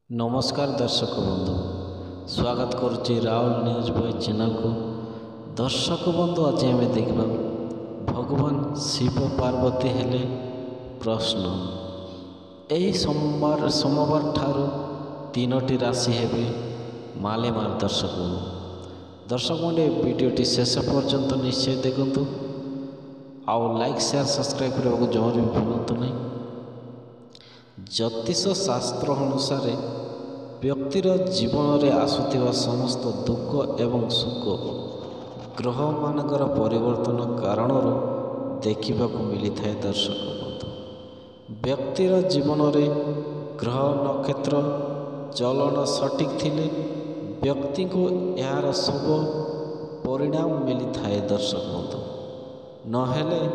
नमस्कार दर्शक बंधु स्वागत करुच्ची राहुल न्यूज बॉय चैनल को। दर्शक बंधु आज आम देखा भगवान शिव पार्वती हेले प्रश्न यही सोमवार ठारू तीनोटी राशि हेबे मालेमार। दर्शक बंधु वीडियोटी शेष पर्यंत निश्चय देखु आउ लाइक शेयर सब्सक्राइब करने को जमा भी भूलु नहीं। ज्योतिष शास्त्र अनुसार व्यक्तिर जीवन में आसुथिबा समस्त दुख एवं सुख ग्रह मानकर परिवर्तन कारण देखा मिली था। दर्शक बंधु व्यक्तिर जीवन में ग्रह नक्षत्र चलन सठिक थिले व्यक्ति को यार शुभ परिणाम मिली था। दर्शक बंधु नहेले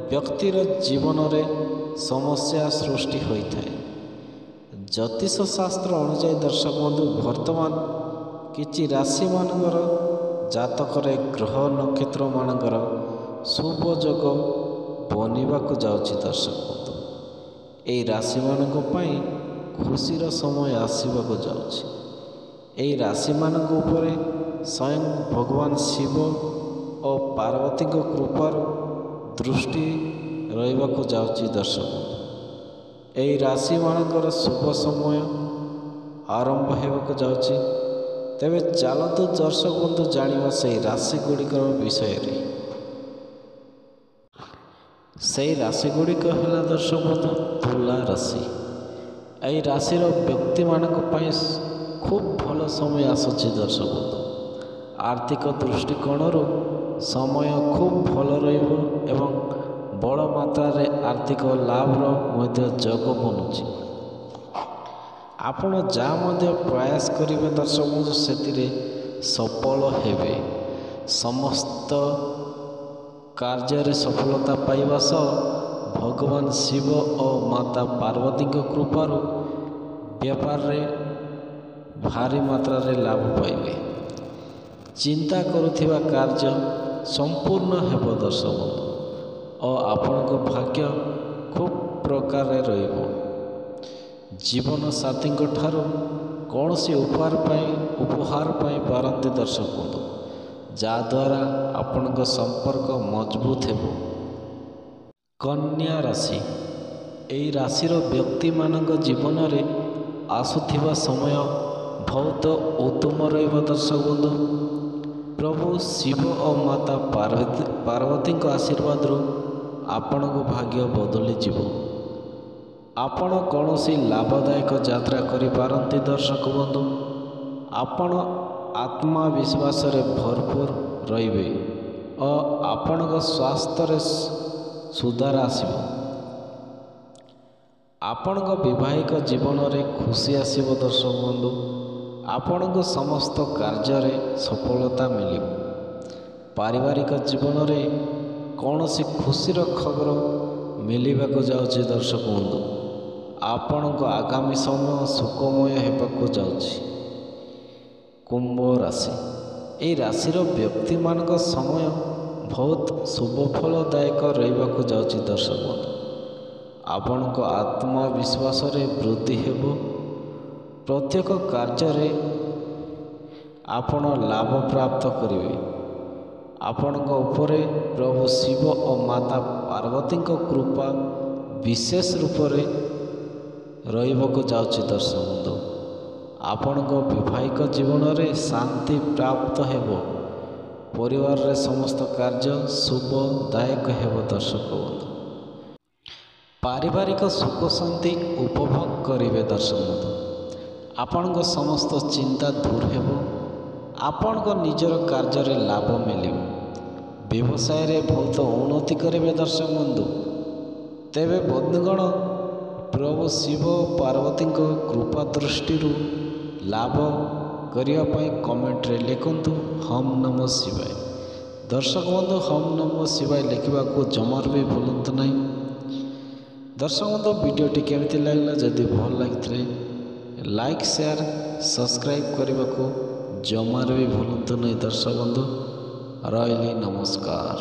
व्यक्तिर जीवन में समस्या सृष्टि होता है। ज्योतिष शास्त्र अनुसार दर्शक बंधु वर्तमान किछि राशि मानकर जातक ग्रह नक्षत्र मानकर शुभ जोग बनवाक जाउछि। दर्शक बंधु एही राशि मानक पई खुशीर समय आसवाक जाउछि। एही राशि मानक उपरे स्वयं भगवान शिव और पार्वती कृपार दृष्टि रहिबाक जाउछि। दर्शक एही राशि मानकर शुभ समय आरंभ होगाक जाउछि। तेबे चलतु दर्शक बंधु जानिबा से राशि गुड़िकर विषय रे। से राशि गुड़िक है दर्शक बंधु तुला राशि। एही राशि व्यक्ति मानक पई खूब भल समय आसुछि। दर्शक बंधु आर्थिक दृष्टिकोण समय खूब भल रहिबो एवं बड़ मात्रा रे आर्थिक लाभर जोग बनुची। आपण जहाँ प्रयास करेंगे दर्शक बंधु से सफल हेबे। समस्त कार्य सफलता पाइबा सह भगवान शिव और माता पार्वती कृपार व्यापार रे भारी मात्रा रे लाभ पाइबे। चिंता करुथिबा कार्य संपूर्ण हेब। दर्शक बंधु और आपण को भाग्य खूब प्रकार रहिबो। जीवन साथी ठारू कौन सी उपहार पाई पारंती दर्शक बंधु जद्वारा आपण को संपर्क मजबूत हेबो। कन्या राशि एही राशिर व्यक्ति मानक जीवन में आसुथिबा समय बहुत उत्तम रहिबो। दर्शक बंधु प्रभु शिव और माता पार्वती आशीर्वाद आपण को भाग्य बदली जीव। आपण कौन सी लाभदायक यात्रा करि पारंती। दर्शक बंधु आपण आत्मविश्वास रे भरपूर रहिबे और आपण को स्वास्थ्य रे सुधार आसीबो। आपण को वैवाहिक जीवन रे खुशी आसीबो। दर्शक बंधु आपण को समस्त कार्य रे सफलता मिलिबो। पारिवारिक जीवन रे कौन सी खुशीर खबर मिलवाक जाउछि। दर्शक बंधु आपण को आगामी समय सुखमय होगाक जाउछि। कुंभ राशि एही राशिर व्यक्ति मानक समय बहुत शुभ फलदायक रहिबाक जाउछि। दर्शक बंधु आपण को आत्मविश्वास रे वृद्धि हेबो। प्रत्येक कार्य रे आपण लाभ प्राप्त करिवे। आपण उपरे प्रभु शिव और माता पार्वती कृपा विशेष रूप से रहिबाक जाउछि। दर्शक बंधु आपण वैवाहिक जीवन में शांति प्राप्त हेबो। परिवार रे समस्त कार्य शुभदायक हेबो। दर्शक बंधु पारिवारिक सुख शांति उपभोग करिवे। दर्शक बंधु आपण समस्त चिंता दूर हेबो। आपण निजर कार्य रे लाभ मिलिबो। व्यवसाय रे बहुत उन्नति करेंगे। दर्शक बंधु तेबे बंधुगण प्रभु शिव पार्वती कृपा दृष्टि लाभ करने कमेंट रे लिखंतु हम नमः शिवाय। दर्शक बंधु हम नमः शिवाय लिखा जमार भी भूलु नहीं। दर्शक बंधु वीडियोटी केमिति लागला जदि भल लगी लाइक शेयर सब्सक्राइब करने को जमार भी भूलु नहीं। दर्शक बंधु रही नमस्कार।